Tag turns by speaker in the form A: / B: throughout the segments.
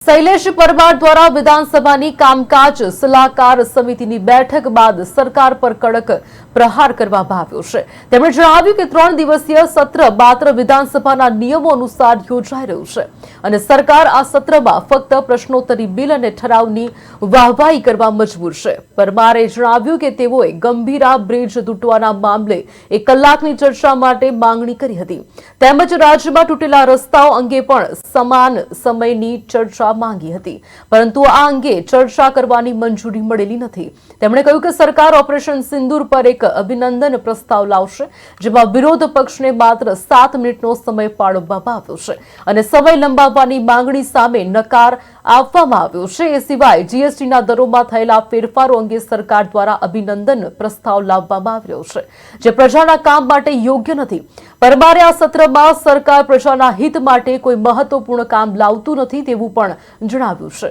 A: શૈલેષ પરમાર દ્વારા વિધાનસભાની કામકાજ સલાહકાર સમિતિની બેઠક બાદ સરકાર પર કડક પ્રહાર કરવામાં આવ્યો છે। તેમણે જણાવ્યું કે 3 દિવસીય સત્ર માત્ર વિધાનસભાના નિયમો અનુસાર યોજાઈ રહ્યું છે અને સરકાર આ સત્રમાં ફક્ત પ્રશ્નોત્તરી બિલ અને ઠરાવની વાહવાહી કરવા મજબૂર છે। પરમારે જણાવ્યું કે તેઓએ ગંભીરા બ્રિજ તૂટવાના મામલે 1 કલાકની ચર્ચા માટે માંગણી કરી હતી તેમજ રાજ્યમાં તૂટેલા રસ્તાઓ અંગે પણ સમાન સમયની ચર્ચા માંગી હતી પરંતુ આ અંગે ચર્ચા કરવાની મંજૂરી મળેલી નથી। તેમણે કહ્યું કે સરકાર ઓપરેશન સિંદૂર પર એક અભિનંદન પ્રસ્તાવ લાવશે જેમાં વિરોધ પક્ષને માત્ર 7 મિનિટનો સમય ફાળવવામાં આવ્યો છે અને સમય લંબાવવાની માંગણી સામે નકાર આપવામાં આવ્યો છે। એ સિવાય જીએસટીના દરોમાં થયેલા ફેરફારો અંગે સરકાર દ્વારા અભિનંદન પ્રસ્તાવ લાવવામાં આવ્યો છે જે પ્રજાના કામ માટે યોગ્ય નથી। પરમારે આ સત્રમાં સરકાર પ્રજાના હિત માટે કોઈ મહત્વપૂર્ણ કામ લાવતું નથી તેવું પણ જણાવ્યું છે।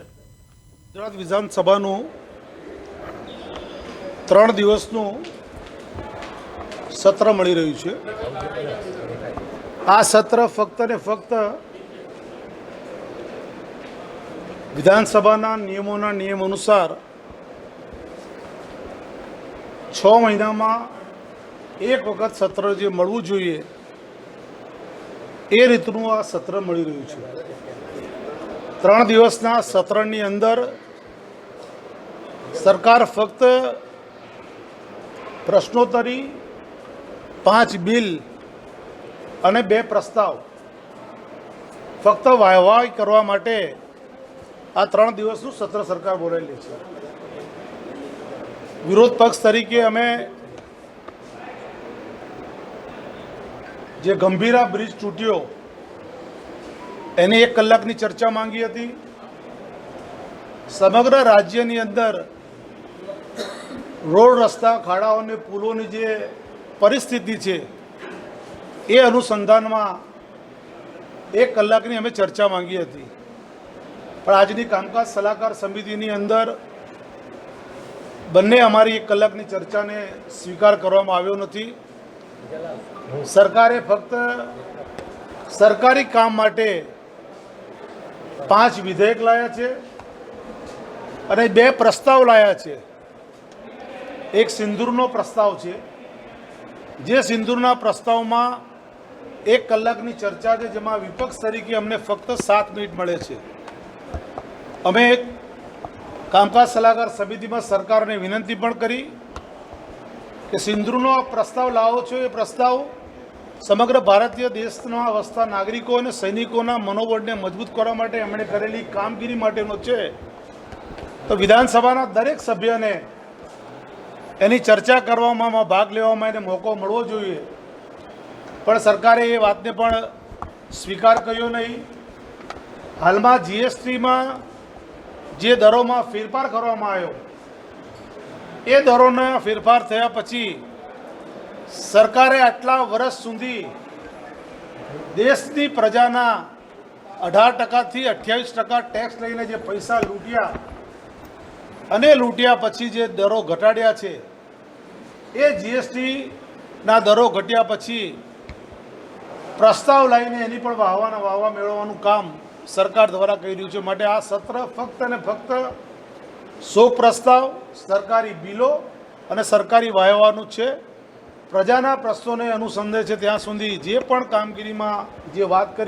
B: ગુજરાત વિધાનસભાનું 3 દિવસનું સત્ર મળી રહ્યું છે। આ સત્ર ફક્ત ને ફક્ત વિધાનસભાના નિયમ અનુસાર 6 મહિનામાં એક વખત સત્ર જે મળવું જોઈએ એ રીતનું આ સત્ર મળી રહ્યું છે। 3 દિવસના સત્રની અંદર સરકાર ફક્ત પ્રશ્નોત્તરી 5 બિલ અને 2 પ્રસ્તાવ ફક્ત વાહવાહી કરવા માટે આ 3 દિવસનું સત્ર સરકાર બોલાવેલી છે। વિરોધ પક્ષ તરીકે અમે જે ગંભીરા બ્રિજ તૂટ્યો એની 1 કલાકની ચર્ચા માંગી હતી। સમગ્ર રાજ્યની અંદર રોડ રસ્તા ખાડાઓ અને પુલોની જે પરિસ્થિતિ છે એ અનુસંધાનમાં 1 કલાકની અમે ચર્ચા માંગી હતી પણ આજની કામકાજ સલાહકાર સમિતિની અંદર બંને અમારી 1 કલાકની ચર્ચાને સ્વીકાર કરવામાં આવ્યો નથી। સરકારે ફક્ત સરકારી કામ માટે 5 વિધેયક લાયા છે અને 2 પ્રસ્તાવ લાયા છે। એક સિંદૂરનો પ્રસ્તાવ છે જે સિંદૂરના પ્રસ્તાવમાં 1 કલાકની ચર્ચા છે જેમાં વિપક્ષ તરીકે અમને ફક્ત 7 મિનિટ મળે છે। અમે કામકાજ સલાહકાર સમિતિમાં સરકારને વિનંતી પણ કરી કે સિંદૂરનો પ્રસ્તાવ લાવો છો એ પ્રસ્તાવ સમગ્ર ભારતીય દેશમાં વસતા નાગરિકો અને સૈનિકોના મનોબળને મજબૂત કરવા માટે એમણે કરેલી કામગીરી માટેનો છે તો વિધાનસભાના દરેક સભ્યને એની ચર્ચા કરવામાં ભાગ લેવામાં એને મોકો મળવો જોઈએ પણ સરકારે એ વાતને પણ સ્વીકાર કર્યો નહીં। હાલમાં જીએસટીમાં જે દરોમાં ફેરફાર કરવામાં આવ્યો એ દરોના ફેરફાર થયા પછી સરકારે આટલા વર્ષ સુધી દેશની પ્રજાના 18% થી 28% ટેક્સ લઈને જે પૈસા લૂંટ્યા અને લૂંટ્યા પછી જે દરો ઘટાડ્યા છે એ જીએસટીના દરો ઘટ્યા પછી પ્રસ્તાવ લાવીને એની પણ વાહવા મેળવવાનું કામ સરકાર દ્વારા કરી રહ્યું છે। માટે આ સત્ર ફક્ત ને ફક્ત 100 પ્રસ્તાવ સરકારી બિલો અને સરકારી વાહવાનું છે। પ્રજાના પ્રશ્નોને અનુસંધાને છે ત્યાં સુધી જે પણ કામગીરીમાં જે વાત કરી